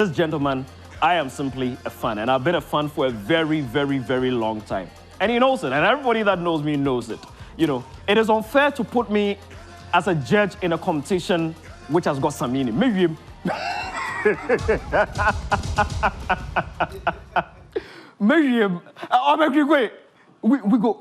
This gentleman, I am simply a fan, and I've been a fan for a very, very, very long time. And he knows it, and everybody that knows me knows it. You know, it is unfair to put me as a judge in a competition which has got Samini. Maybe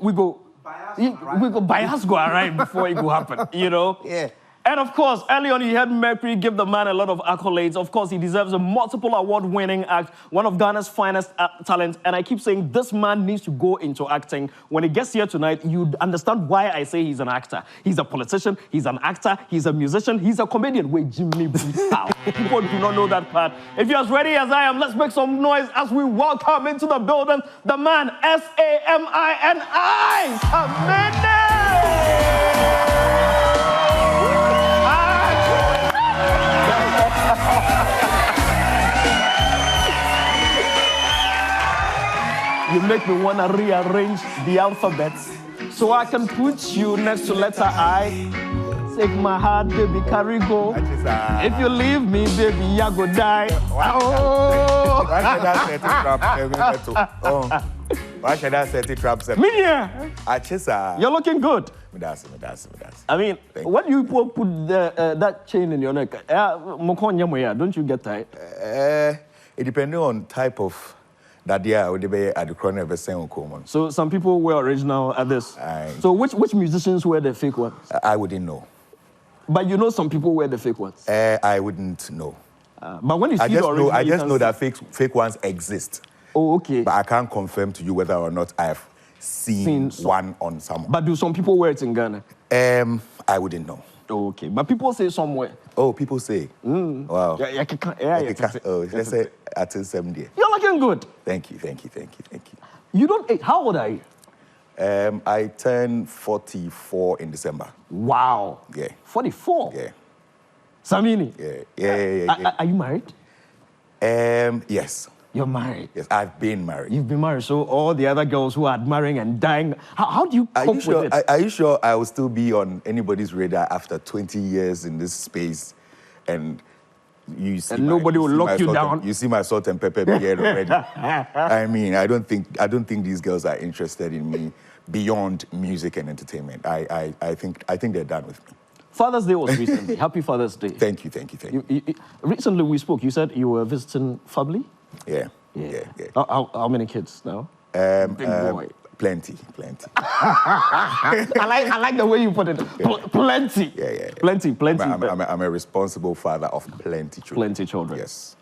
we go bias go arrive before it will happen, you know? Yeah. And of course, early on, he had Mercury give the man a lot of accolades. Of course, he deserves a multiple award-winning act, one of Ghana's finest talents. And I keep saying this man needs to go into acting. When he gets here tonight, you understand why I say he's an actor. He's a politician, he's an actor, he's a musician, he's a comedian. Wait, Jimmy, people do not know that part. If you're as ready as I am, let's make some noise as we welcome into the building the man, S-A-M-I-N-I, Samini! You make me want to rearrange the alphabets so I can put you next to letter I. Take my heart, baby, carry go. If you leave me, baby, I go die. Oh. Why should I set it traps? Minya, you're looking good. I mean, when you put that chain in your neck, don't you get tired? It depends on type of that would be at the corner of a same common. So some people were original at this. So which musicians were the fake ones? I wouldn't know. But you know some people were the fake ones? I wouldn't know. But when you see the original, I just know that fake ones exist. Oh, okay. But I can't confirm to you whether or not I have seen one on someone. But do some people wear it in Ghana? I wouldn't know. Oh, okay. But people say somewhere. Oh, people say. Wow. Let's say at 70. You're looking good. Thank you. You don't age. How old are you? I turned 44 in December. Wow. Yeah. 44? Yeah. Samini? Yeah. Are you married? Yes. You're married? Yes, I've been married. You've been married, so all the other girls who are marrying and dying, how do you cope with it? Are you sure I will still be on anybody's radar after 20 years in this space and you see nobody will lock you down? You see my salt and pepper beard already. I mean, I don't think these girls are interested in me beyond music and entertainment. I think they're done with me. Father's Day was recently. Happy Father's Day. Thank you. Recently we spoke. You said you were visiting family? Yeah. How many kids now? Big boy. Plenty. I like the way you put it. Plenty. Yeah. Plenty. I'm a responsible father of plenty children. Plenty children. Yes.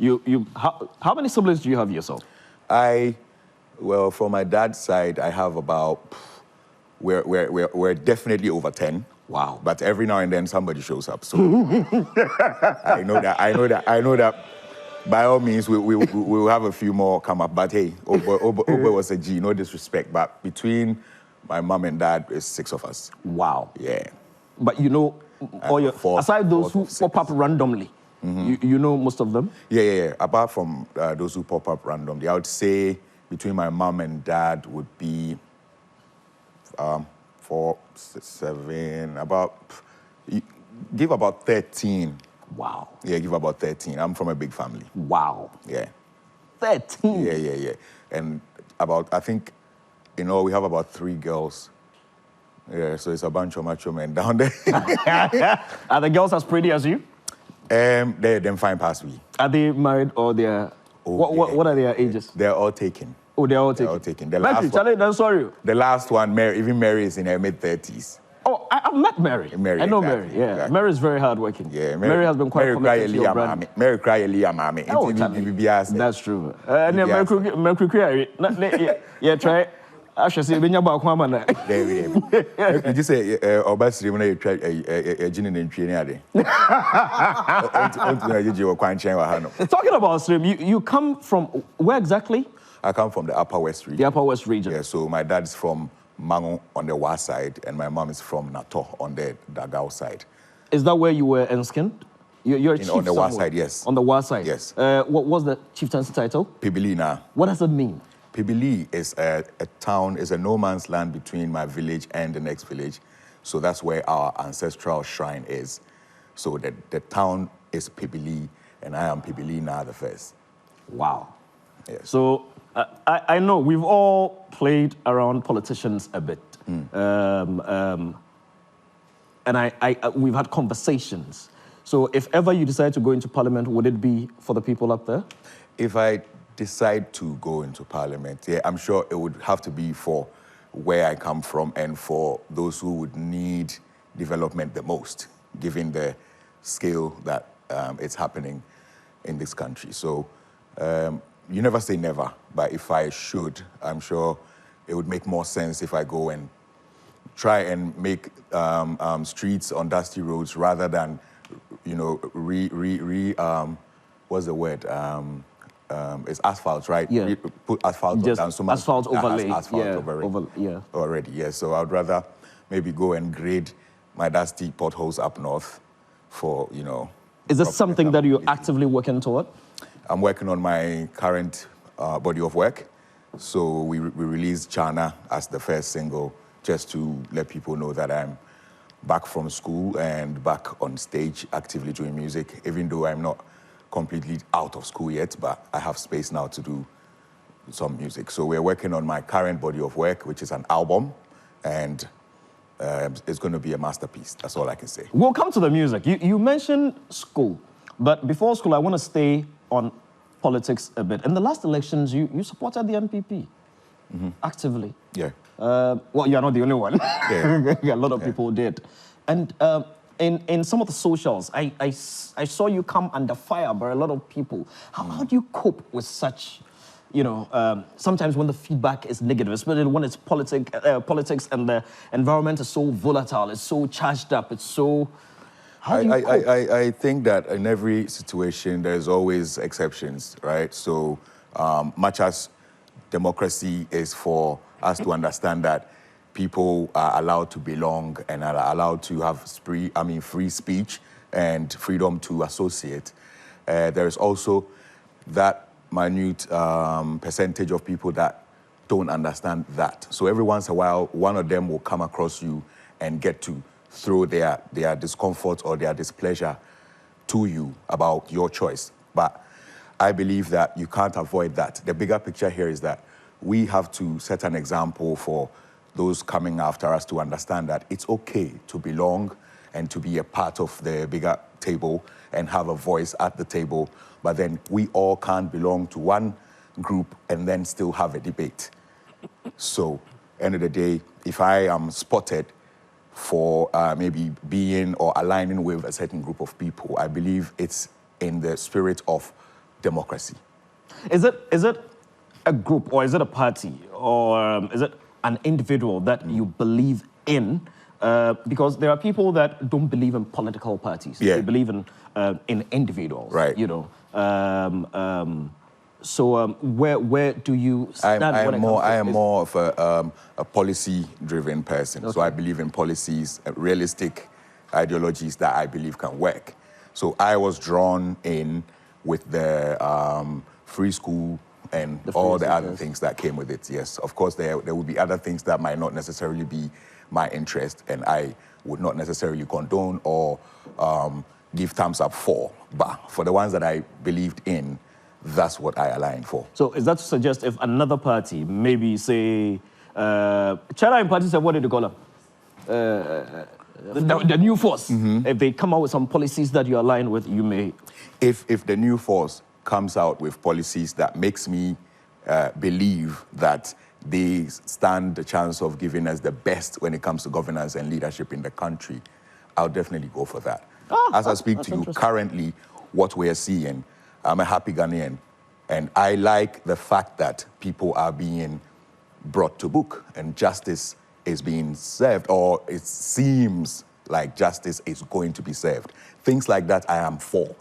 How many siblings do you have yourself? Well, from my dad's side, I have about. We're definitely over 10. Wow. But every now and then somebody shows up. So I know that. By all means, we will have a few more come up. But hey, Oba was a G, no disrespect. But between my mom and dad, it's 6 of us. Wow. Yeah. But you know, aside those who pop up randomly, you know most of them? Yeah. Apart from those who pop up randomly, I would say between my mom and dad would be 4, 6, 7, give about 13. Wow. Yeah, give about 13. I'm from a big family. Wow. Yeah. 13? Yeah. And I think, we have about 3 girls. Yeah, so it's a bunch of macho men down there. Are the girls as pretty as you? They're fine past me. Are they married or they're... What are their ages? They're all taken. Oh, they're all taken. The last one, sorry. The last one, Mary is in her mid-30s. Oh, I've met Mary. I know exactly, Mary, yeah. Exactly. Mary is very hardworking. Yeah, Mary has been quite committed to your brand. Mary cry Elia Mami. Oh, that's true. Mercury, yeah, try. I should say, Benya Bakwamana. Did you say, Obasri, when you try a gin and training? Talking about Slim, you come from where exactly? I come from the Upper West region. The Upper West region. Yeah, so my dad's from Mango on the Wa side, and my mom is from Nato on the Dagao side. Is that where you were enskinned? You're a chief on the Wa side, yes. On the Wa side? Yes. What was the chieftaincy title? Pibilina. What does it mean? Pibili is a town, is a no man's land between my village and the next village. So that's where our ancestral shrine is. So the town is Pibili, and I am Pibili now the first. Wow. Yes. So I know we've all played around politicians a bit. And we've had conversations. So if ever you decide to go into parliament, would it be for the people up there? If I decide to go into parliament, yeah, I'm sure it would have to be for where I come from and for those who would need development the most, given the scale that it's happening in this country. So you never say never, but if I should, I'm sure it would make more sense if I go and try and make streets on dusty roads rather than, you know, what's the word? It's asphalt, right? Yeah. Put asphalt Just down so much. asphalt overlay. Asphalt Yeah, over it. yeah. Already, yeah. So I'd rather maybe go and grade my dusty potholes up north for, you know. Is this something that you're actively working toward? I'm working on my current body of work. So we released Chana as the first single, just to let people know that I'm back from school and back on stage actively doing music, even though I'm not completely out of school yet, but I have space now to do some music. So we're working on my current body of work, which is an album, and it's going to be a masterpiece. That's all I can say. We'll come to the music. You mentioned school, but before school, I want to stay on politics a bit. In the last elections, you supported the NPP actively. Yeah. Well, you're not the only one. Yeah. A lot of people did. And in some of the socials, I saw you come under fire by a lot of people. How do you cope with such, you know, sometimes when the feedback is negative, especially when it's politics and the environment is so volatile, it's so charged up, it's so... How do you cope? I think that in every situation, there's always exceptions, right? So much as democracy is for us to understand that people are allowed to belong and are allowed to have free speech and freedom to associate, there is also that minute percentage of people that don't understand that. So every once in a while, one of them will come across you and get to throw their discomfort or their displeasure to you about your choice. But I believe that you can't avoid that. The bigger picture here is that we have to set an example for those coming after us to understand that it's okay to belong and to be a part of the bigger table and have a voice at the table, but then we all can't belong to one group and then still have a debate. So, end of the day, if I am spotted for maybe being or aligning with a certain group of people, I believe it's in the spirit of democracy. Is it a group, or is it a party, or is it an individual that you believe in? Because there are people that don't believe in political parties. Yeah. They believe in individuals. Right. You know. So where do you stand? I am more of a policy-driven person. Okay. So I believe in policies, realistic ideologies that I believe can work. So I was drawn in with the free school and all the other things that came with it. Yes, of course, there will be other things that might not necessarily be my interest, and I would not necessarily condone or give thumbs up for. But for the ones that I believed in, that's what I align for. So is that to suggest if another party, maybe say, China in parties, what did you call them? The new force. If they come out with some policies that you align with, you may... If the new force comes out with policies that makes me believe that they stand the chance of giving us the best when it comes to governance and leadership in the country, I'll definitely go for that. As I speak to you, currently, what we're seeing, I'm a happy Ghanaian, and I like the fact that people are being brought to book and justice is being served, or it seems like justice is going to be served. Things like that I am for.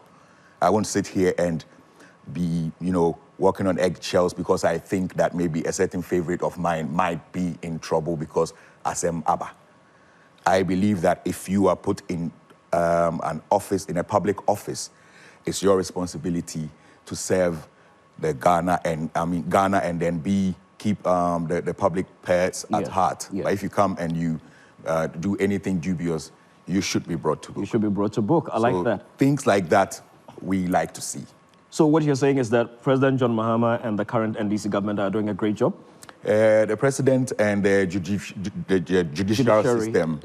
I won't sit here and be, you know, walking on eggshells because I think that maybe a certain favorite of mine might be in trouble because Asem Abba. I believe that if you are put in an office, in a public office, it's your responsibility to serve the Ghana and then keep the public purse at heart. Yeah. But if you come and you do anything dubious, you should be brought to book. You should be brought to book. I like that. Things like that we like to see. So what you're saying is that President John Mahama and the current NDC government are doing a great job? The president and the judicial system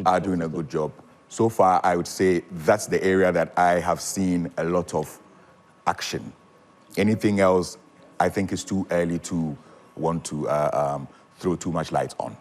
are doing a good job. So far, I would say that's the area that I have seen a lot of action. Anything else, I think it's too early to want to throw too much light on.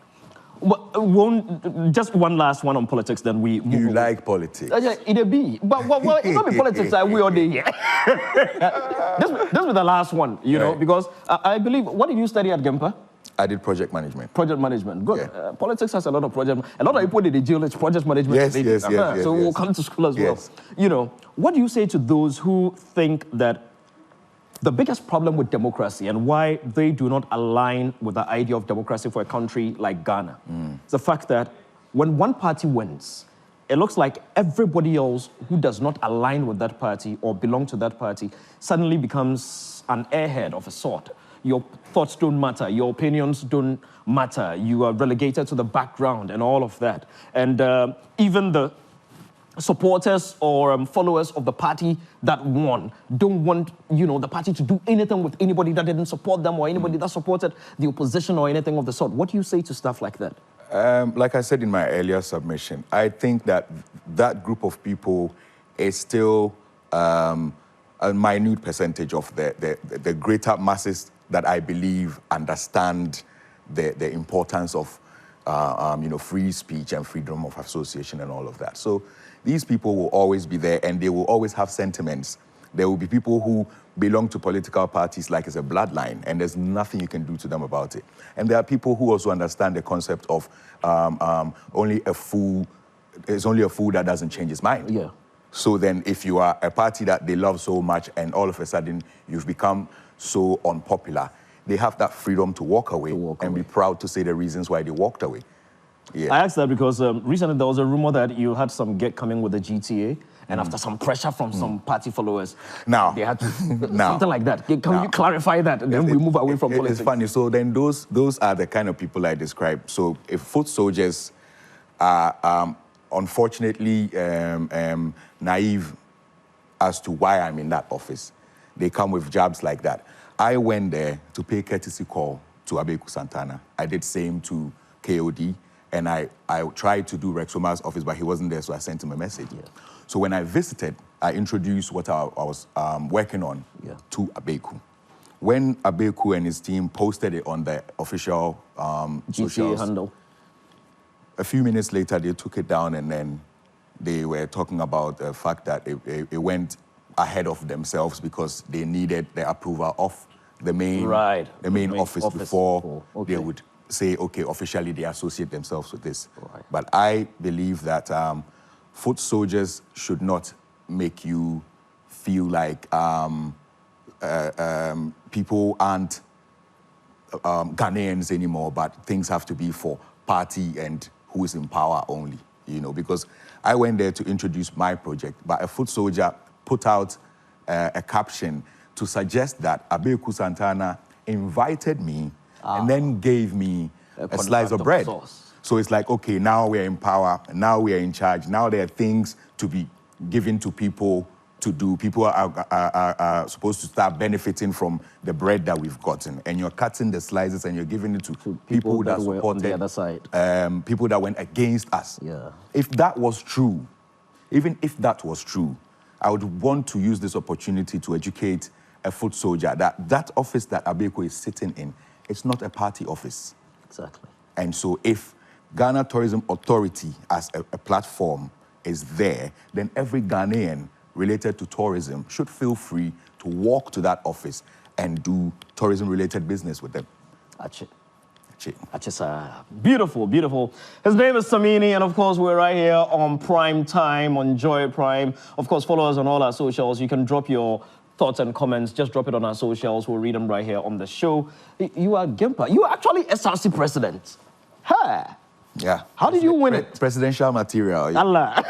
Well, just one last one on politics, then we move You on. like politics? It be, but well, it not be politics. We all day here. This was the last one, you know, because I believe. What did you study at Gempa? I did project management. Project management, good. Yeah. Politics has a lot of project. A lot of people did the geology, project management. Yes. So we'll come to school as well. You know, what do you say to those who think that the biggest problem with democracy and why they do not align with the idea of democracy for a country like Ghana is the fact that when one party wins, it looks like everybody else who does not align with that party or belong to that party suddenly becomes an airhead of a sort. Your thoughts don't matter, your opinions don't matter, you are relegated to the background and all of that. And even the supporters or followers of the party that won don't want, you know, the party to do anything with anybody that didn't support them or anybody that supported the opposition or anything of the sort. What do you say to stuff like that? Like I said in my earlier submission, I think that that group of people is still a minute percentage of the greater masses that I believe understand the importance of you know, free speech and freedom of association and all of that. So these people will always be there and they will always have sentiments. There will be people who belong to political parties like it's a bloodline and there's nothing you can do to them about it. And there are people who also understand the concept of only a fool that doesn't change his mind. Yeah. So then if you are a party that they love so much and all of a sudden you've become so unpopular, they have that freedom to walk away and be proud to say the reasons why they walked away. Yeah. I asked that because recently there was a rumor that you had some get coming with the GTA, and after some pressure from some party followers, they had to, something like that. Can you clarify that? And then we move away from politics. It's funny. So then those are the kind of people I describe. So if foot soldiers are unfortunately naive as to why I'm in that office, they come with jabs like that. I went there to pay courtesy call to Abeku Santana. I did same to KOD. And I tried to do Rex Omar's office, but he wasn't there, so I sent him a message. Yeah. So when I visited, I introduced what I was working on to Abeku. When Abeku and his team posted it on the official GCA handle, a few minutes later, they took it down, and then they were talking about the fact that it went ahead of themselves because they needed the approval of the main, the main office before they would say, okay, officially they associate themselves with this. Right. But I believe that foot soldiers should not make you feel like people aren't Ghanaians anymore, but things have to be for party and who is in power only, you know, because I went there to introduce my project, but a foot soldier put out a caption to suggest that Abeku Santana invited me and then gave me a slice of bread. So it's like, okay, now we're in power, now we are in charge, now there are things to be given to people to do. People are supposed to start benefiting from the bread that we've gotten. And you're cutting the slices and you're giving it to people that supported, on the other side. People that went against us. Yeah. If that was true, even if that was true, I would want to use this opportunity to educate a foot soldier that that office that Abeku is sitting in, it's not a party office. Exactly. And so if Ghana Tourism Authority as a platform is there, then every Ghanaian related to tourism should feel free to walk to that office and do tourism-related business with them. That's it. Beautiful, beautiful. His name is Samini, and of course, we're right here on Prime Time, on Joy Prime. Of course, follow us on all our socials. You can drop your thoughts and comments. Just drop it on our socials. We'll read them right here on the show. You are Gempa. You are actually SRC president. Hey. Yeah. How did you win it? Presidential material. Yeah. Allah.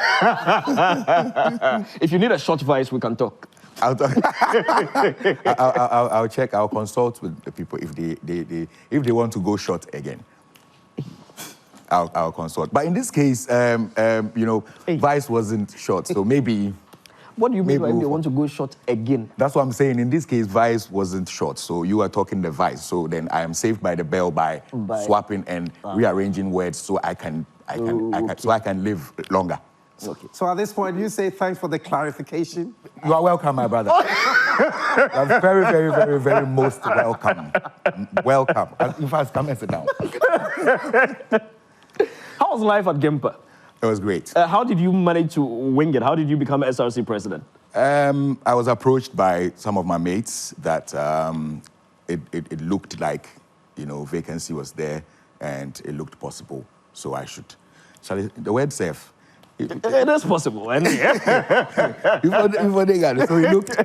If you need a short voice, we can talk. I'll check. I'll consult with the people if they want to go short again. I'll consult. But in this case, you know, Vice wasn't short, so maybe. What do you mean Maybe by they want to go short again? That's what I'm saying. In this case, Vice wasn't short, so you are talking the Vice. So then I am saved by the bell by swapping and rearranging words so I can live longer. Okay. So at this point, you say thanks for the clarification. You are welcome, my brother. You are very, very, very, very most welcome. Welcome. In fact, come and sit down. How was life at Gimpa? It was great. How did you manage to wing it? How did you become SRC president? I was approached by some of my mates that it looked like, vacancy was there and it looked possible. So I should. The word safe. It is possible. And before they got it. So it looked,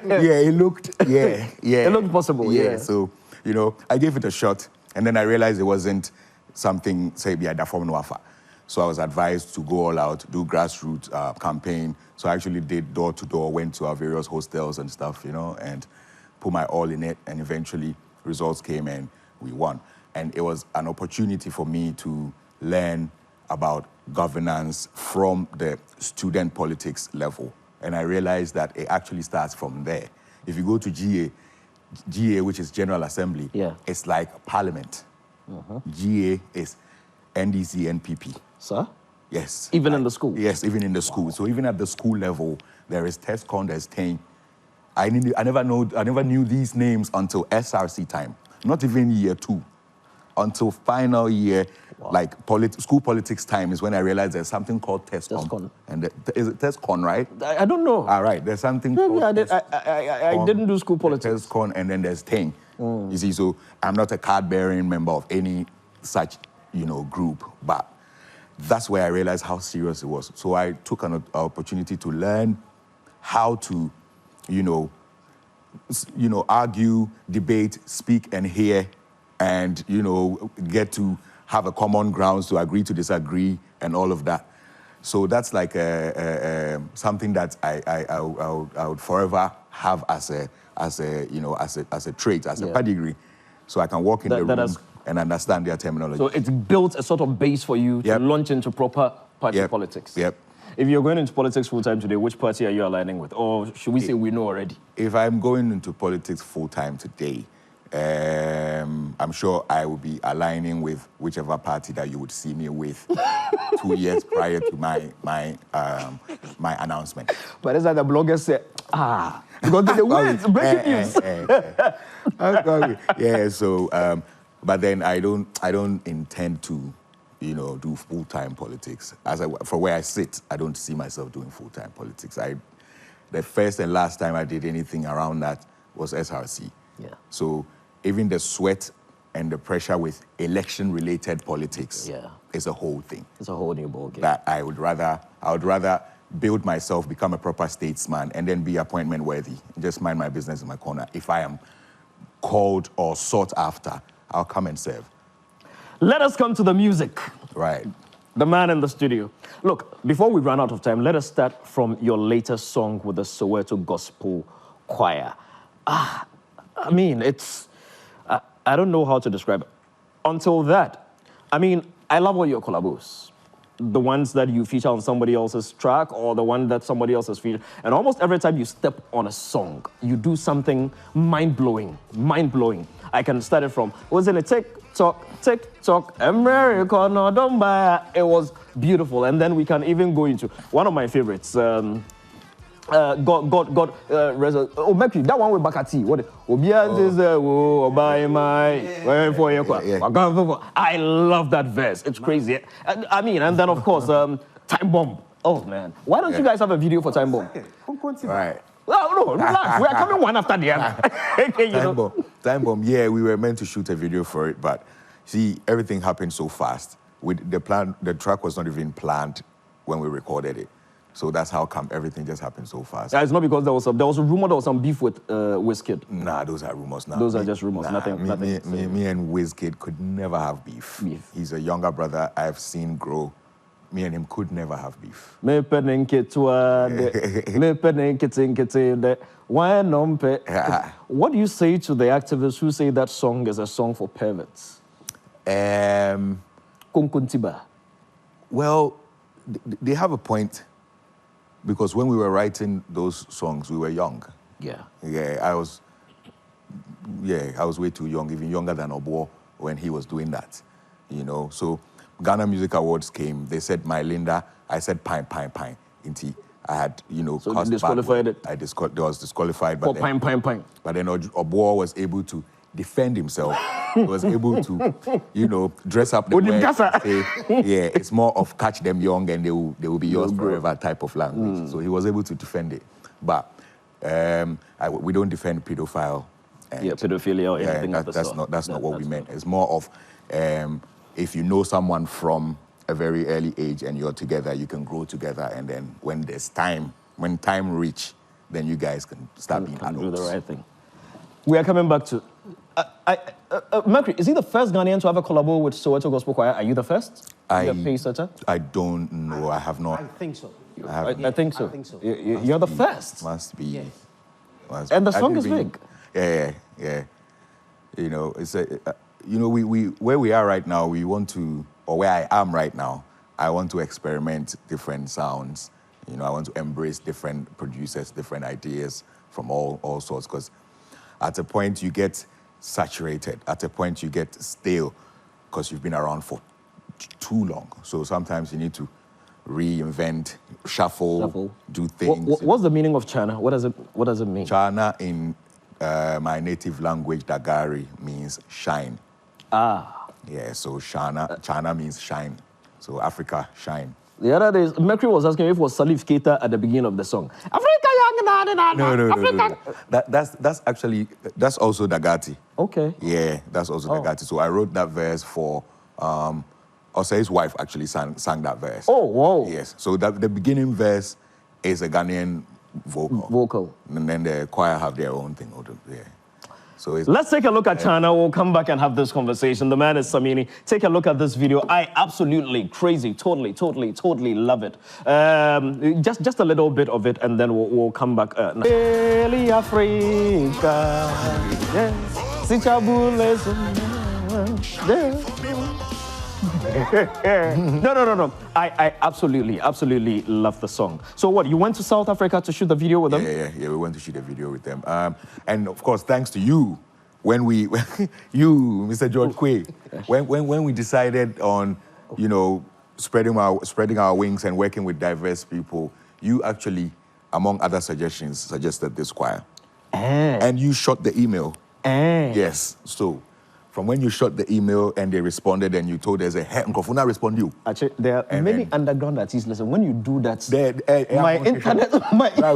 yeah. It looked possible, yeah. So, I gave it a shot and then I realized it wasn't something, say, the form wafa. So I was advised to go all out, do grassroots campaign. So I actually did door-to-door, went to our various hostels and stuff, and put my all in it. And eventually results came and we won. And it was an opportunity for me to learn about governance from the student politics level. And I realized that it actually starts from there. If you go to GA, which is General Assembly, it's like Parliament. GA is NDC, NPP. Sir? Yes. Even in the school? Yes, even in the school. So even at the school level, there is TESCON, there's TEN. I never knew these names until SRC time. Not even year 2. Until final year, like school politics time is when I realized there's something called TESCON. And is it TESCON, right? I don't know. All right, there's something called I didn't do school politics. TESCON, and then there's TEN. You see, so I'm not a card-bearing member of any such, group, but that's where I realized how serious it was. So I took an opportunity to learn how to, argue, debate, speak and hear, and, get to have a common grounds to agree to disagree and all of that. So that's like something that I would forever have as a trait, as a pedigree, so I can walk in the room and understand their terminology. So it's built a sort of base for you to launch into proper party politics. Yep. If you're going into politics full-time today, which party are you aligning with? Or should we say we know already? If I'm going into politics full-time today, I'm sure I will be aligning with whichever party that you would see me with 2 years prior to my announcement. But it's like the bloggers say, because the words, breaking news. Yeah, so, but then I don't intend to, do full-time politics. For where I sit, I don't see myself doing full-time politics. The first and last time I did anything around that was SRC. Yeah. So even the sweat and the pressure with election-related politics is a whole thing. It's a whole new ballgame. That I would rather build myself, become a proper statesman, and then be appointment worthy. Just mind my business in my corner. If I am called or sought after, I'll come and serve. Let us come to the music. Right. The man in the studio. Look, before we run out of time, let us start from your latest song with the Soweto Gospel Choir. I mean, it's, I don't know how to describe it. Until that, I mean, I love all your collabos. The ones that you feature on somebody else's track or the one that somebody else has featured. And almost every time you step on a song, you do something mind-blowing, mind-blowing. I can start it from, was it a TikTok, America, no, don't buy it. It was beautiful. And then we can even go into one of my favorites, Mercury, that one with Bakati. I love that verse. It's crazy. I mean, and then of course, Time Bomb. Oh man, why don't you guys have a video for Time Bomb? Right. No, relax. We are coming one after the other. Time Bomb. Yeah, we were meant to shoot a video for it, but see, everything happened so fast. With the plan, the track was not even planned when we recorded it. So that's how come everything just happened so fast. It's not because there was a rumor there was some beef with Wizkid. Nah, those are rumors. Nah, those are just rumors. Nah, nothing. Me and Wizkid could never have beef. He's a younger brother I've seen grow. Me and him could never have beef. What do you say to the activists who say that song is a song for perverts? Well, they have a point. because when we were writing those songs, we were young. Yeah. Yeah, I was way too young, even younger than Obo when he was doing that, you know. So Ghana Music Awards came. They said my Linda. I said pine. Inti. I had, you know, so disqualified it. I was disqualified. For pine. But then Obo was able to defend himself. He was able to, you know, dress up the way. Say, yeah, it's more of catch them young and they will be yours forever type of language. So he was able to defend it. But we don't defend pedophile. Pedophilia or anything of the sort. That's not what we meant. It's more of if you know someone from a very early age and you're together, you can grow together, and then when time reach, then you guys can start being adults. Do the right thing. We are coming back to Mercury. Is he the first Ghanaian to have a collab with Soweto Gospel Choir? Are you the first? I don't know. I have not. I think so. I think so. You're the first. Must be. Yes. And the song is big. Yeah. You know, it's you know, we where we are right now, we want to, or where I am right now, I want to experiment different sounds. You know, I want to embrace different producers, different ideas from all sorts, because at a point you get saturated. At a point you get stale because you've been around for too long. So sometimes you need to reinvent, shuffle. Do things. What's the meaning of Chana? What does it mean? Chana in my native language, Dagari, means shine. Yeah, so Chana means shine. So Africa, shine. The other day, Mercury was asking if it was Salif Keita at the beginning of the song. Africa, no. That's also Dagati. Okay. Yeah, that's also Dagati. So I wrote that verse for, Osei's wife actually sang that verse. Oh, wow. Yes, so the beginning verse is a Ghanaian vocal. And then the choir have their own thing. Yeah. So let's take a look at Chana. We'll come back and have this conversation. The man is Samini. Take a look at this video. I absolutely crazy, totally love it. Just a little bit of it, and then we'll come back. No. I absolutely love the song. So what, you went to South Africa to shoot the video with them? Yeah, we went to shoot a video with them. And of course, thanks to you, you, Mr. George Quay, when we decided on, you know, spreading our wings and working with diverse people, you actually, among other suggestions, suggested this choir. And you shot the email. Yes, so from when you shot the email and they responded and you told us, hey, Nkofuna respond you. Actually, there are many underground artists. Listen, when you do that, my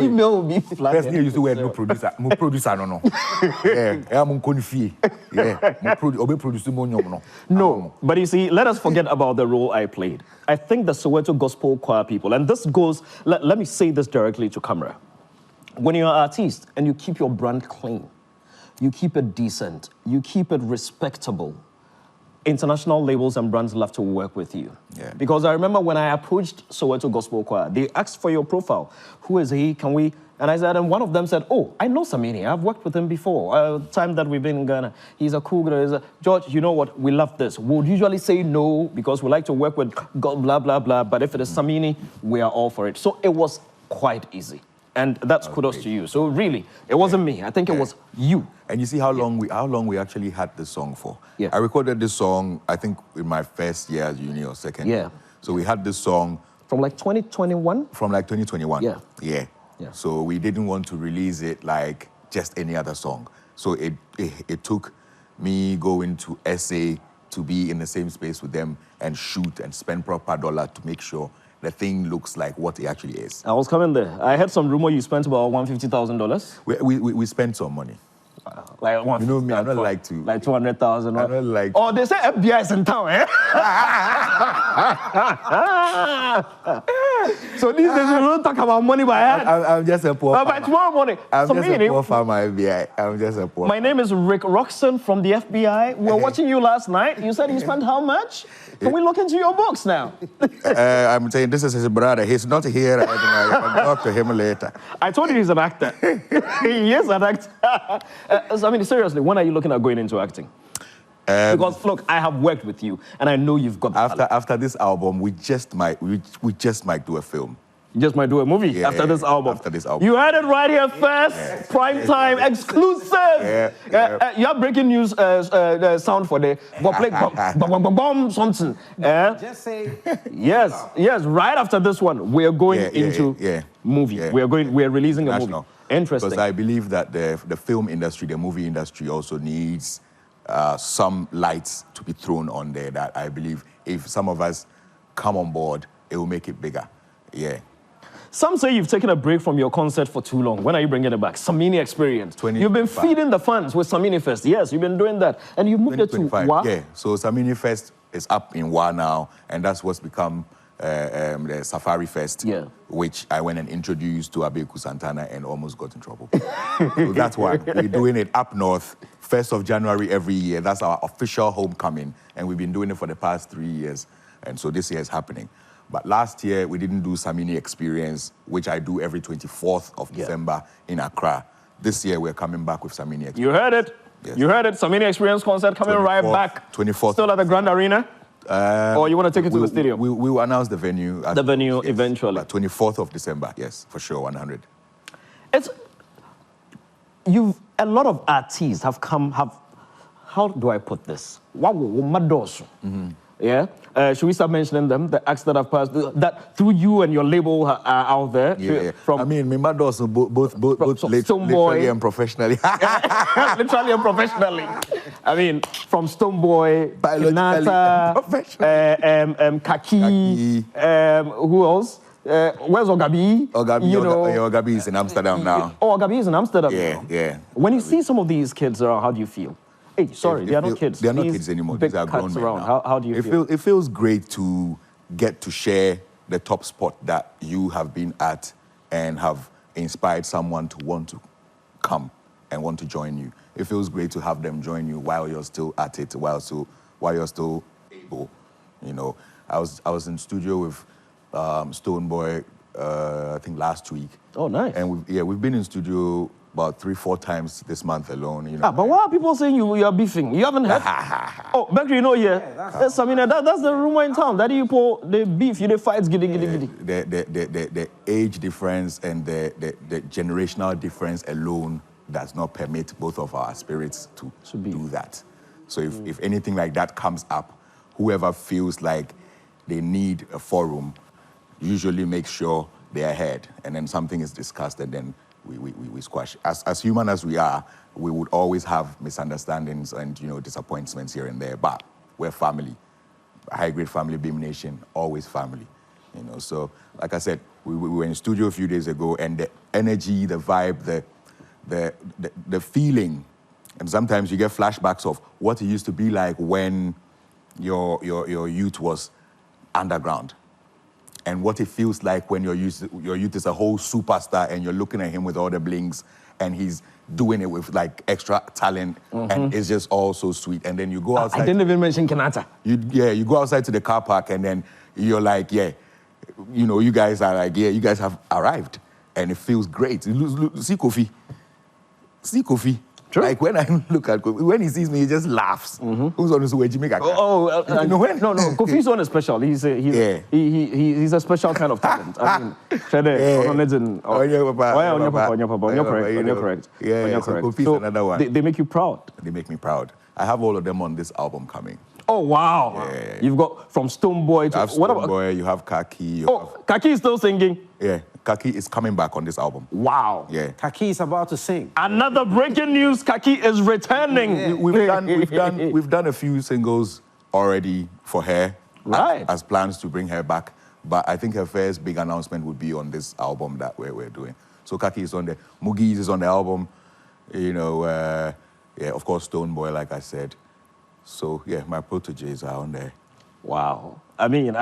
email will be flat. First thing you say, no producer, no producer, no. No, but you see, let us forget about the role I played. I think the Soweto Gospel Choir people, and this goes, let me say this directly to camera. When you're an artist and you keep your brand clean, you keep it decent, you keep it respectable, international labels and brands love to work with you. Yeah. Because I remember when I approached Soweto Gospel Choir, they asked for your profile. Who is he? Can we? And I said, and one of them said, oh, I know Samini. I've worked with him before. Time that we've been in Ghana. He's a cool guy. George, you know what? We love this. We'll usually say no because we like to work with God, blah, blah, blah. But if it is Samini, we are all for it. So it was quite easy. And that's kudos to you. So really, it wasn't me. I think it was you. And you see how long we actually had this song for. Yeah. I recorded this song, I think, in my first year as uni or second year. So we had this song. From like 2021? From like 2021. Yeah. So we didn't want to release it like just any other song. So it took me going to SA to be in the same space with them and shoot and spend proper dollar to make sure the thing looks like what it actually is. I was coming there. I heard some rumor you spent about $150,000. We spent some money. Like you know me, I don't like to. Like 200,000. I don't like. Oh, they say FBI is in town, eh? So these days we don't talk about money by hand. I'm just a poor. By tomorrow morning. I'm just a poor farmer, FBI. I'm just a poor. My name is Rick Roxon from the FBI. We were watching you last night. You said you spent how much? Can we look into your books now? I'm saying this is his brother. He's not here. I can talk to him later. I told you he's an actor. He is an actor. I mean, seriously, when are you looking at going into acting? Because look, I have worked with you, and I know you've got. After this album, we just might do a film. Just might do a movie after this album. After this album. You heard it right here first. Prime time exclusive. You have breaking news sound for the bomb something. Just say. Yes. Right after this one, we are going into movie. Yeah. We are releasing a movie. Interesting. Because I believe that the film industry, the movie industry, also needs some lights to be thrown on there. That I believe if some of us come on board, it will make it bigger. Yeah. Some say you've taken a break from your concert for too long. When are you bringing it back? Samini experience. You've been feeding the fans with Samini Fest. Yes, you've been doing that. And you moved it to Wa? Yeah, so Samini Fest is up in Wa now, and that's what's become the Safari Fest, which I went and introduced to Abeku Santana and almost got in trouble. So that's why we're doing it up north, 1st of January every year. That's our official homecoming, and we've been doing it for the past 3 years. And so this year is happening. But last year, we didn't do Samini Experience, which I do every 24th of December in Accra. This year, we're coming back with Samini Experience. You heard it. Yes. You heard it. Samini Experience concert coming right back. 24th. Still at the Grand Arena? Or you want to take it to the stadium? We will announce the venue. The venue eventually. 24th of December, yes, for sure, 100. A lot of artists have how do I put this? Yeah? Should we start mentioning them? The acts that have passed, that through you and your label are out there? Yeah. I mean, both literally and professionally. Literally and professionally. I mean, from Stonebwoy, Kinata, Kaki, who else? Where's Ogabi? Ogabi is in Amsterdam now. Oh, Ogabi is in Amsterdam now. Yeah. When you see some of these kids around, how do you feel? Hey, sorry, they are not kids. They are not kids anymore. These are grown men now. How do you feel? It feels great to get to share the top spot that you have been at and have inspired someone to want to come and want to join you. It feels great to have them join you while you're still at it, while you're still able. You know, I was in studio with Stonebwoy, I think last week. Oh, nice. And we've been in studio about 3-4 times this month alone. You know. But why are people saying you are beefing? You haven't heard? Oh, Bekri, you know, that's the rumor in town. That you they beef, they fight, giddy. The age difference and the generational difference alone does not permit both of our spirits to do that. So if anything like that comes up, whoever feels like they need a forum usually make sure they're ahead, and then something is discussed, and then we squash. As human as we are, we would always have misunderstandings and disappointments here and there, but we're family. High-grade family, Beam Nation, always family. So like I said, we were in studio a few days ago, and the energy, the vibe, the feeling, and sometimes you get flashbacks of what it used to be like when your youth was underground, and what it feels like when your youth is a whole superstar and you're looking at him with all the blings and he's doing it with like extra talent, and it's just all so sweet. And then you go outside. I didn't even mention Kinata. You go outside to the car park, and then you're like, you guys are like, you guys have arrived, and it feels great. See Kofi. True. Like when I look at Kofi, when he sees me, he just laughs. Who's on his way? Jamaica. No, Kofi's one is special. He's a special kind of talent. I mean, you're correct. Kofi's another one. They make you proud. They make me proud. I have all of them on this album coming. Oh, wow. Yeah. You've got from Stonebwoy to... Stonebwoy, you have Kaki. Kaki is still singing? Yeah, Kaki is coming back on this album. Wow. Yeah. Kaki is about to sing. Another breaking news, Kaki is returning. Yeah. We've done a few singles already for her. Right. As plans to bring her back. But I think her first big announcement would be on this album that we're doing. So Kaki is on there. Mugiz is on the album. Of course, Stonebwoy, like I said. So, my proteges are on there. Wow. I mean,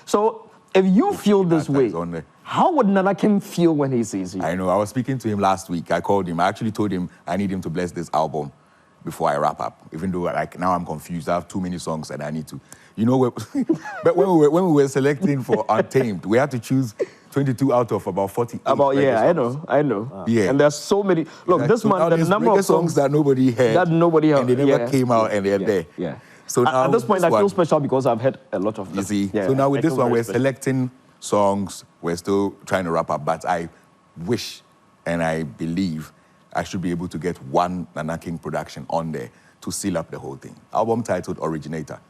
so if you feel this way, how would Nana Kim feel when he sees you? I know. I was speaking to him last week. I called him. I actually told him I need him to bless this album before I wrap up. Even though, now I'm confused. I have too many songs and I need to. But when we were selecting for Untamed, we had to choose 22 out of about 40. I know. Yeah. And there's so many. Look, this man, the number of songs that nobody heard. And they never came out, and they're there. Yeah. So now at this point, I feel special because I've heard a lot of them. You see? So now with this one, we're selecting songs. We're still trying to wrap up, but I wish and I believe I should be able to get one Nana King production on there to seal up the whole thing. Album titled Originator.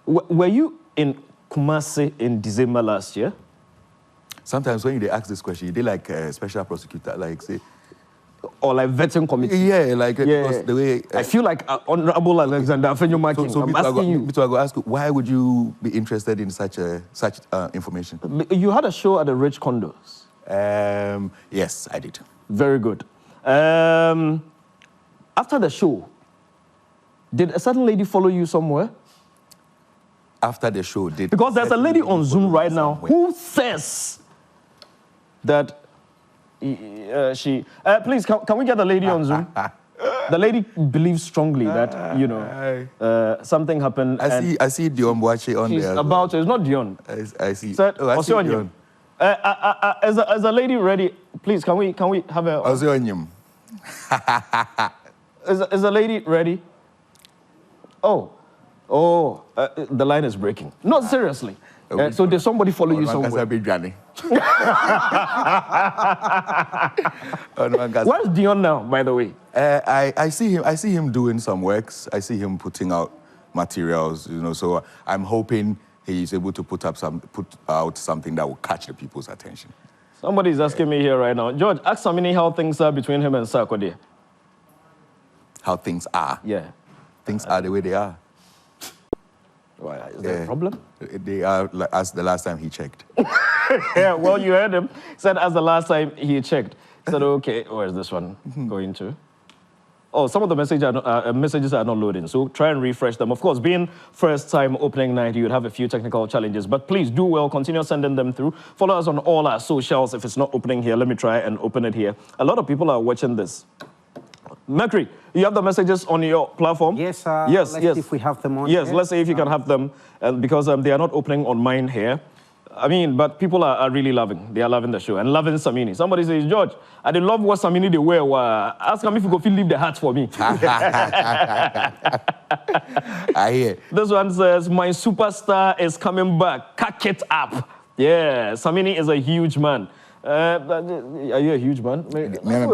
Were you in Kumasi in December last year? Sometimes when they ask this question, they like a special prosecutor, like say, or like vetting committee? Yeah, like because the way I feel like Honorable Alexander Afenyo-Markin. So I'm asking you. I go ask you, why would you be interested in such information? You had a show at the Rich Condos. Yes, I did. Very good. After the show, did a certain lady follow you somewhere? After the show, did because there's a lady on Zoom right now who says that she. Please, can we get the lady on Zoom? The lady believes strongly that something happened. I see Dion Boache on she's there. About to. It's not Dion. I see. So, I see Dion. Is a lady ready? Please, can we have a? Is a lady ready? The line is breaking. Not seriously. So did somebody follow you somewhere? Where's Dion now, by the way? I see him doing some works. I see him putting out materials. So I'm hoping he's able to put out something that will catch the people's attention. Somebody's asking me here right now. George, ask Samini how things are between him and Sarkodie. How things are? Yeah. Things are the way they are. Why, is there a problem? They are as the last time he checked. Yeah, well, you heard him. Said as the last time he checked. Said, okay, where's this one going to? Oh, some of the messages are not loading, so try and refresh them. Of course, being first time opening night, you'd have a few technical challenges, but please do well, continue sending them through. Follow us on all our socials. If it's not opening here, let me try and open it here. A lot of people are watching this. Mercury, you have the messages on your platform? Yes, yes. Let's see if we have them on Yes, here. Let's see if you can have them, because they are not opening on mine here. I mean, but people are really loving. They are loving the show and loving Samini. Somebody says, George, I did love what Samini they wear. Ask them if you go leave the hat for me. I hear. This one says, my superstar is coming back. Cack it up. Yeah, Samini is a huge man. Are you a huge man? Huge. Yeah,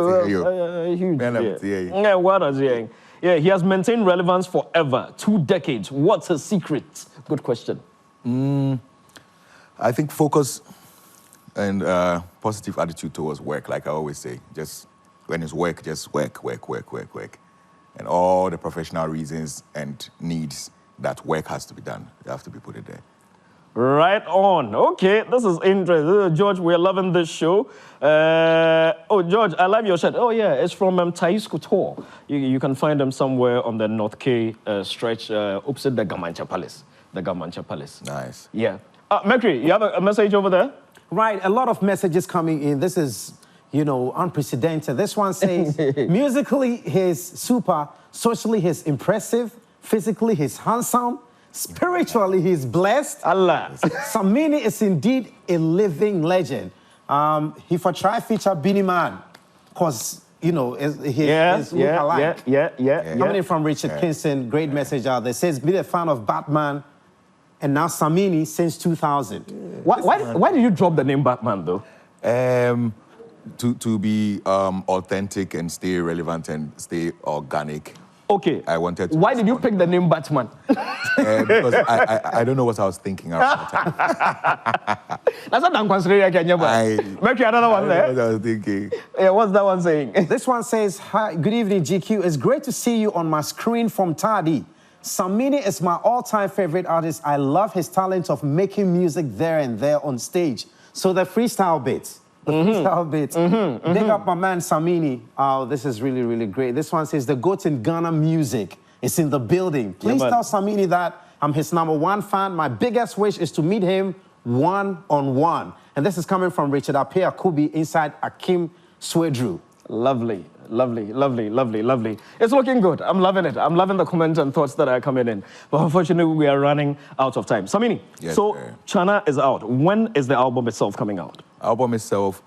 what are you saying? Yeah, he has maintained relevance forever. 2 decades. What's his secret? Good question. I think focus and positive attitude towards work, like I always say. Just when it's work, just work. And all the professional reasons and needs that work has to be done, they have to be put in there. Right on. Okay, this is interesting. George, we're loving this show. George, I love your shirt. Oh, yeah, it's from Thais Couture. You can find them somewhere on the North K stretch opposite the Gamancha Palace. The Gamancha Palace. Nice. Yeah. Mercury, you have a message over there? Right, a lot of messages coming in. This is, unprecedented. This one says, musically, he's super. Socially, he's impressive. Physically, he's handsome. Spiritually, he's blessed. Allah. Samini is indeed a living legend. He for try feature Beanie Man, because, his look-alike. Yeah. Coming in from Richard Kingston, great message out there. Says, be a fan of Batman, and now Samini since 2000. Why did you drop the name Batman, though? To be authentic and stay relevant and stay organic. Okay. I wanted to. Why did you pick the name Batman? Because I don't know what I was thinking at the time. That's what I'm considering. Mercury, another one there. What I was thinking. Yeah, what's that one saying? This one says, hi, good evening, GQ. It's great to see you on my screen from Tadi. Samini is my all-time favorite artist. I love his talent of making music there and there on stage. So the freestyle bits. Big up my man Samini. Oh, this is really, really great. This one says, the GOAT in Ghana music is in the building. Please tell Samini that I'm his #1 fan. My biggest wish is to meet him one-on-one. And this is coming from Richard Apea Kubi inside Akim Swedru. Lovely. It's looking good. I'm loving it. I'm loving the comments and thoughts that are coming in. But unfortunately, we are running out of time. Samini, Chana is out. When is the album itself coming out? Album itself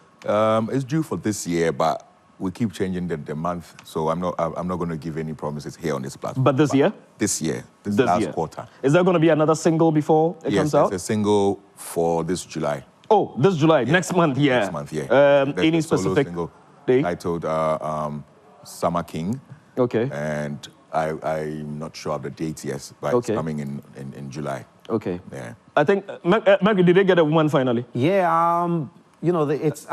is due for this year, but we keep changing the month, so I'm not going to give any promises here on this platform. But this year? This year, this last quarter. Is there going to be another single before it comes out? Yes, a single for this July. Oh, this July, Yeah. next month, yeah. Next month, yeah. Any specific day? Titled Summer King. Okay. And I'm not sure of the date yet, but it's coming in July. Okay. Yeah. I think, Maggie, did they get a woman finally? Yeah, you know, it's...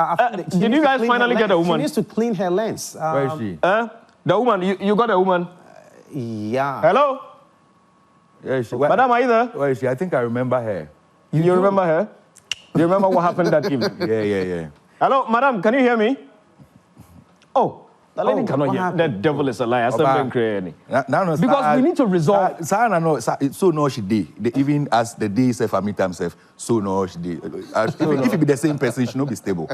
did you guys finally get a woman? She needs to clean her lens. Where is she? The woman, you got a woman? Yeah. Hello? Where is she? Madam, are you there? Where is she? I think I remember her. You remember her? Do you remember what happened that evening? Yeah. Hello, madam, can you hear me? Oh, the lady cannot hear. happened? The devil is a liar. Because we need to resolve. Sarah, no, so no, she did. Even as the day self, I meet himself, so no, she did. If it be the same person, she not be stable.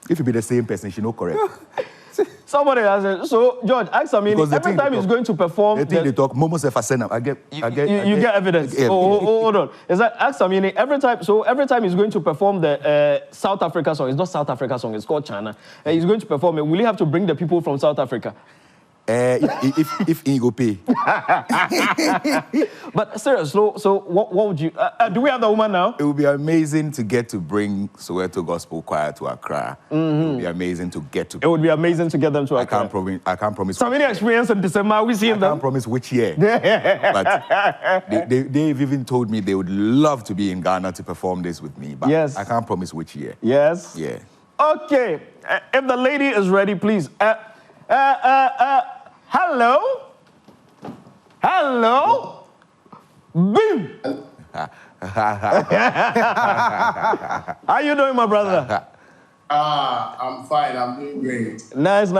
If it be the same person, she not correct. Somebody has it. So, George, ask Samini, every time he's going to perform... The thing they talk, Momo self, I get evidence. Yeah. Hold on. Is that, ask Samini, every time he's going to perform the South Africa song, it's not South Africa song, it's called China. He's going to perform it. Will he have to bring the people from South Africa? If he go pay. But serious, so what would you... do we have the woman now? It would be amazing to get to bring Soweto Gospel Choir to Accra. It would be amazing to get to... It would be amazing to get them to Accra. I can't promise... So many experience in December, we see them. I can't promise which year. But they've even told me they would love to be in Ghana to perform this with me. But yes. I can't promise which year. Yes? Yeah. Okay. If the lady is ready, please. Hello? Hello? Boom! How you doing, my brother? I'm fine. I'm doing great. Nice.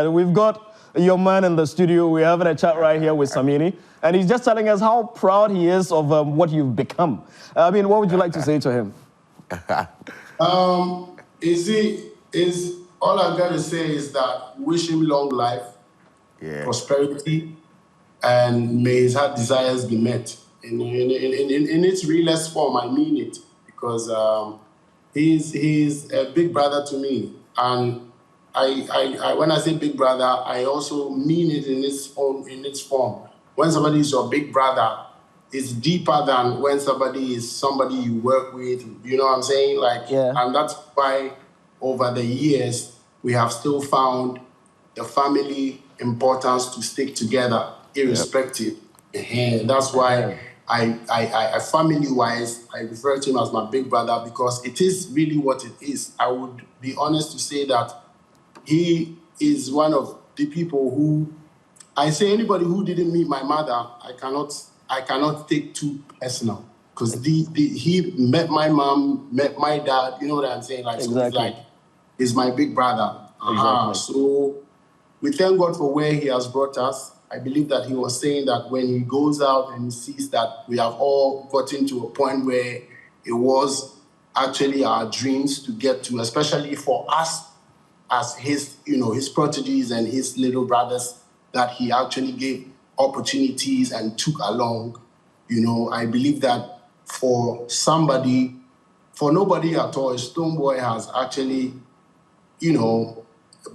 We've got your man in the studio. We're having a chat right here with Samini. And he's just telling us how proud he is of what you've become. I mean, what would you like to say to him? All I've got to say is that wish him long life, prosperity, and may his heart desires be met. In its realest form, I mean it, because he's a big brother to me. And I when I say big brother, I also mean it in its form. When somebody is your big brother, it's deeper than when somebody is somebody you work with. You know what I'm saying? And that's why over the years we have still found the family importance to stick together, irrespective. And that's why I family-wise, I refer to him as my big brother, because it is really what it is. I would be honest to say that he is one of the people who, I say anybody who didn't meet my mother, I cannot take too personal, because he met my mom, met my dad, you know what I'm saying? So he's my big brother. So we thank God for where he has brought us. I believe that he was saying that when he goes out and sees that we have all gotten to a point where it was actually our dreams to get to, especially for us as his proteges and his little brothers, that he actually gave opportunities and took along. I believe that for nobody at all, Stonebwoy has actually,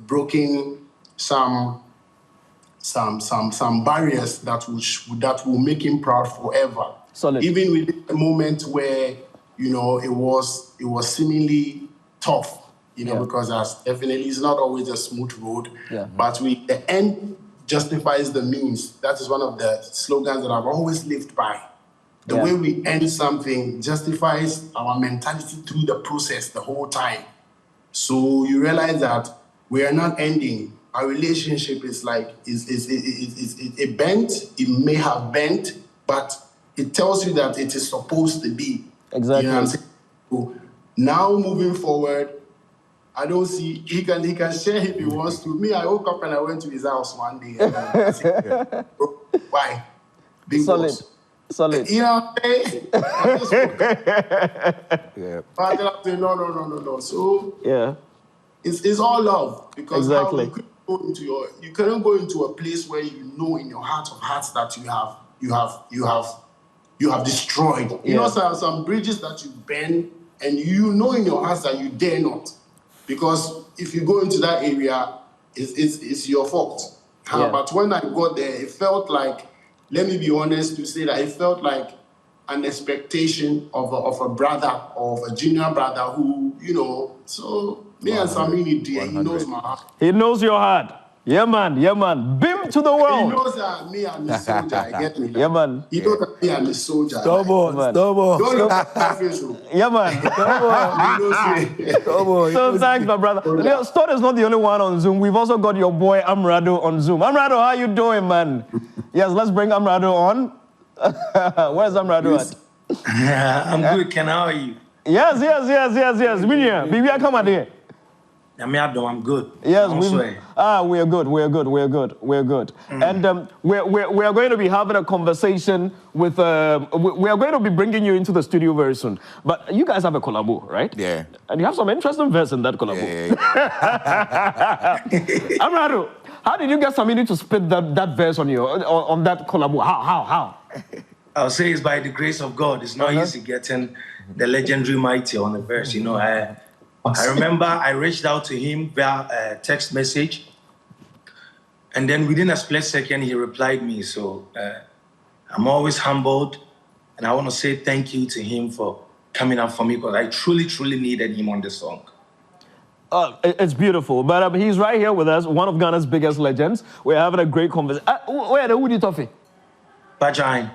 broken some barriers that will make him proud forever. Solid. Even with the moment where it was seemingly tough, because definitely it's not always a smooth road. But the end justifies the means. That is one of the slogans that I've always lived by. The way we end something justifies our mentality through the process the whole time. So you realize that we are not ending. Our relationship is it bent, it may have bent, but it tells you that it is supposed to be. Exactly. You know what I'm saying? So now moving forward, I don't see, he can share if he wants to. Me, I woke up and I went to his house one day. And I said, why? Big boss. Solid. You know what I'm saying? But I said, no. So it's all love, because you couldn't go into a place where you know in your heart of hearts that you have destroyed. You know, some bridges that you burn, and you know in your heart that you dare not, because if you go into that area, it's your fault. But when I got there, it felt like, let me be honest to say that it felt like an expectation of a brother, of a junior brother who, you know, so me and Samini, he knows my heart. He knows your heart. Yeah, man. Yeah, man. Beam to the world. He knows that me, I'm a soldier. I get me. Like, yeah, man. He knows that me, I'm a soldier. Stonebwoy, like, Stonebwoy. Don't look at my face. Yeah, man. Stonebwoy. So thanks, my brother. Stone is not the only one on Zoom. We've also got your boy Amrado on Zoom. Amrado, how you doing, man? Yes, let's bring Amrado on. Where's Amrado at? I'm good, Ken. How are you? Yes. Minya, Bibi, come on here. I'm good. Yes, we are good. And we are going to be having a conversation with. We are going to be bringing you into the studio very soon. But you guys have a collab, right? Yeah. And you have some interesting verse in that collab. Yeah. Amrado, how did you get Samini to spit that verse on you on that collab? How? I'll say it's by the grace of God. It's not easy getting the legendary Mighty on the verse. You know, I remember I reached out to him via a text message, and then within a split second, he replied me. So I'm always humbled, and I want to say thank you to him for coming up for me, because I truly needed him on this song. It's beautiful, but he's right here with us, one of Ghana's biggest legends. We're having a great conversation. Where the Woody Toffee? Bajine.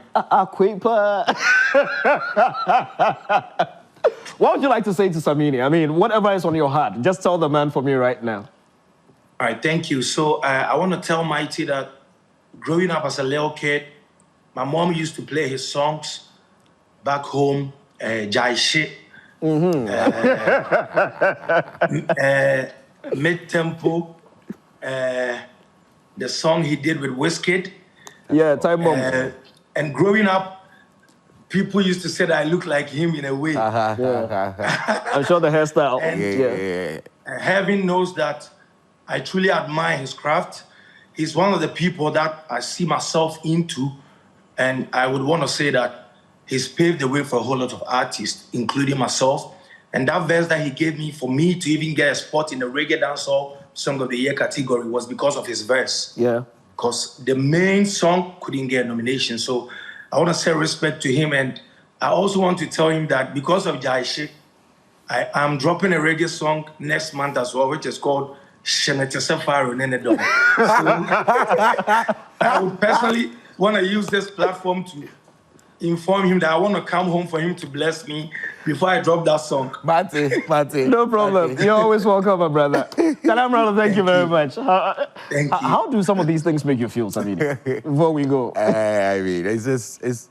What would you like to say to Samini? I mean, whatever is on your heart, just tell the man for me right now. All right, thank you. So I want to tell Mighty that growing up as a little kid, my mom used to play his songs back home, Jai Shit, Mid-Tempo, the song he did with Wizkid. Yeah, Time Bomb. And growing up, people used to say that I look like him in a way. I'm sure the hairstyle. And Heaven knows that I truly admire his craft. He's one of the people that I see myself into, and I would want to say that he's paved the way for a whole lot of artists, including myself. And that verse that he gave me for me to even get a spot in the Reggae Dancehall Song of the Year category was because of his verse. Yeah. Because the main song couldn't get a nomination. So I want to say respect to him, and I also want to tell him that because of Jaishi, I'm dropping a reggae song next month as well, which is called Shenete Safari Nenedon. I would personally want to use this platform to inform him that I want to come home for him to bless me before I drop that song. Mate. No problem. You're always welcome, my brother. Salam, thank you very much. Thank you. How do some of these things make you feel, Samini? Before we go. I mean, it's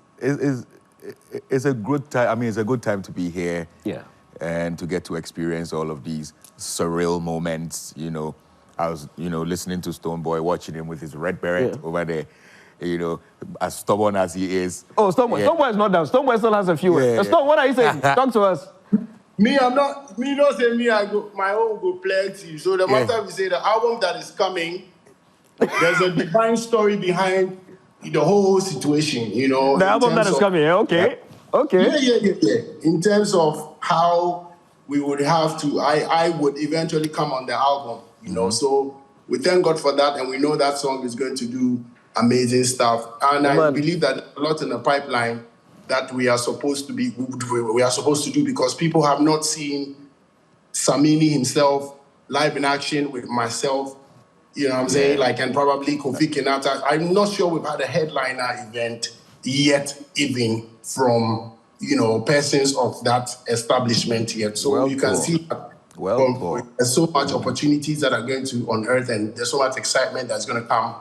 a good time. I mean, it's a good time to be here. Yeah. And to get to experience all of these surreal moments. You know, I was, listening to Stonebwoy, watching him with his red beret over there. You know, as stubborn as he is. Oh, Stonebwoy. Yeah. Stonebwoy is not down. Stonebwoy still has a few. Stone, what are you saying? Talk to us. Me, I'm not. Me, don't say me. I go. My own go plenty. So the matter we say the album that is coming, there's a divine story behind the whole situation. You know, the album that is coming. Okay. Yeah. In terms of how we would have to, I would eventually come on the album. You know, so we thank God for that, and we know that song is going to do amazing stuff. And I believe that a lot in the pipeline that we are supposed to do, because people have not seen Samini himself live in action with myself, you know what I'm saying? Like, and probably Kofi Kenata. I'm not sure we've had a headliner event yet, even from, persons of that establishment yet. So you can see that there's so much opportunities that are going to unearth, and there's so much excitement that's going to come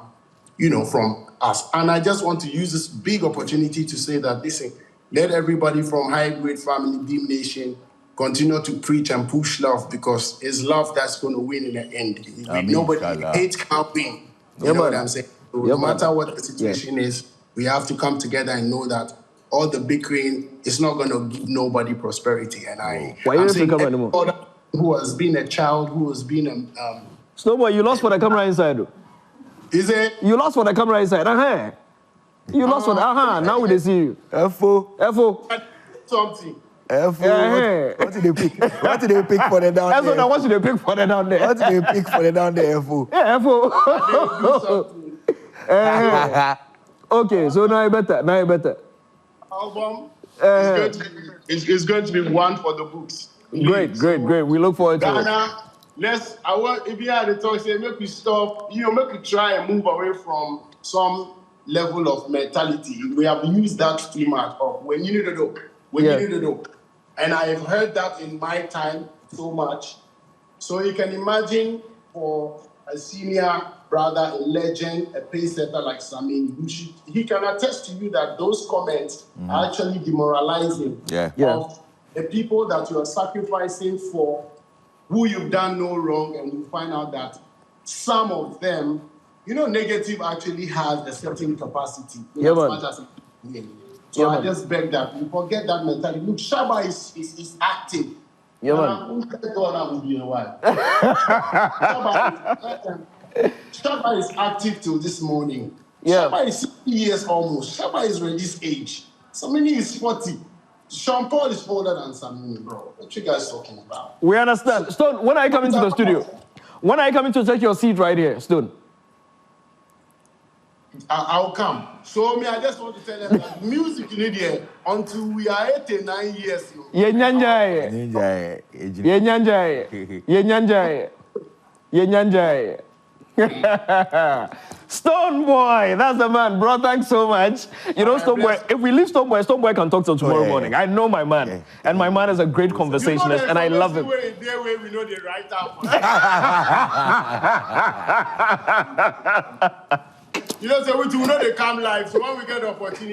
from us. And I just want to use this big opportunity to say that, listen, let everybody from High Grade Family, Beam Nation, continue to preach and push love, because it's love that's going to win in the end. Nobody hates can't win. You know what I'm saying? So no matter what the situation is, we have to come together and know that all the bickering is not going to give nobody prosperity. And I'm saying everybody who has been a child, who has been a... Stonebwoy, you lost for the camera inside, though. Is it? You lost for the camera inside. You lost for the... Now we see you. FO. Something. What did they pick? What did they pick for the down there? What did they pick for the down there? What did they pick for the down there, FO? Yeah, FO. Okay, so now you better. Album. It's going to be one for the books. Great. We look forward to it. Ghana, if you had to talk, say, make we stop, make we try and move away from some level of mentality. We have used that too much of when you need to do, you need to do. And I've heard that in my time so much. So you can imagine for a senior brother, a legend, a pace setter like Samini, he can attest to you that those comments are actually demoralizing of the people that you are sacrificing for, who you've done no wrong, and you find out that some of them, negative actually has a certain capacity. As much as so I just beg that you forget that mentality. Look, Shaba is active. Shaba is active till this morning. Shaba is 60 years almost. Shaba is Reggie's age. Samini is 40. Sean Paul is older than Samini, bro. What you guys talking about? We understand. Stone, when are you coming to the studio? When are you coming to take your seat right here, Stone? I'll come. So I just want to tell them that music in India, until we are 89 years. Stonebwoy, that's the man, bro. Thanks so much. Stonebwoy, if we leave Stonebwoy can talk till tomorrow morning. I know my man. And my man is a great conversationalist, and I love him. We know the right so we do know they come live, so when we get the opportunity.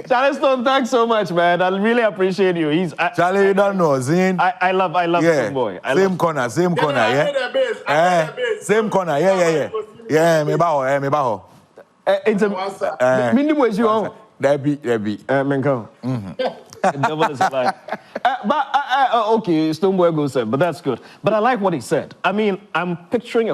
Charlie Stone, thanks so much, man. I really appreciate you. Charlie, you don't know, Zin. I love Stonebwoy. Same corner, Same corner, Yeah, me baho. It's a minimum was you. Debbie. The devil is alive. Okay, Stonebwoy goes there, but that's good. But I like what he said. I mean, I'm picturing a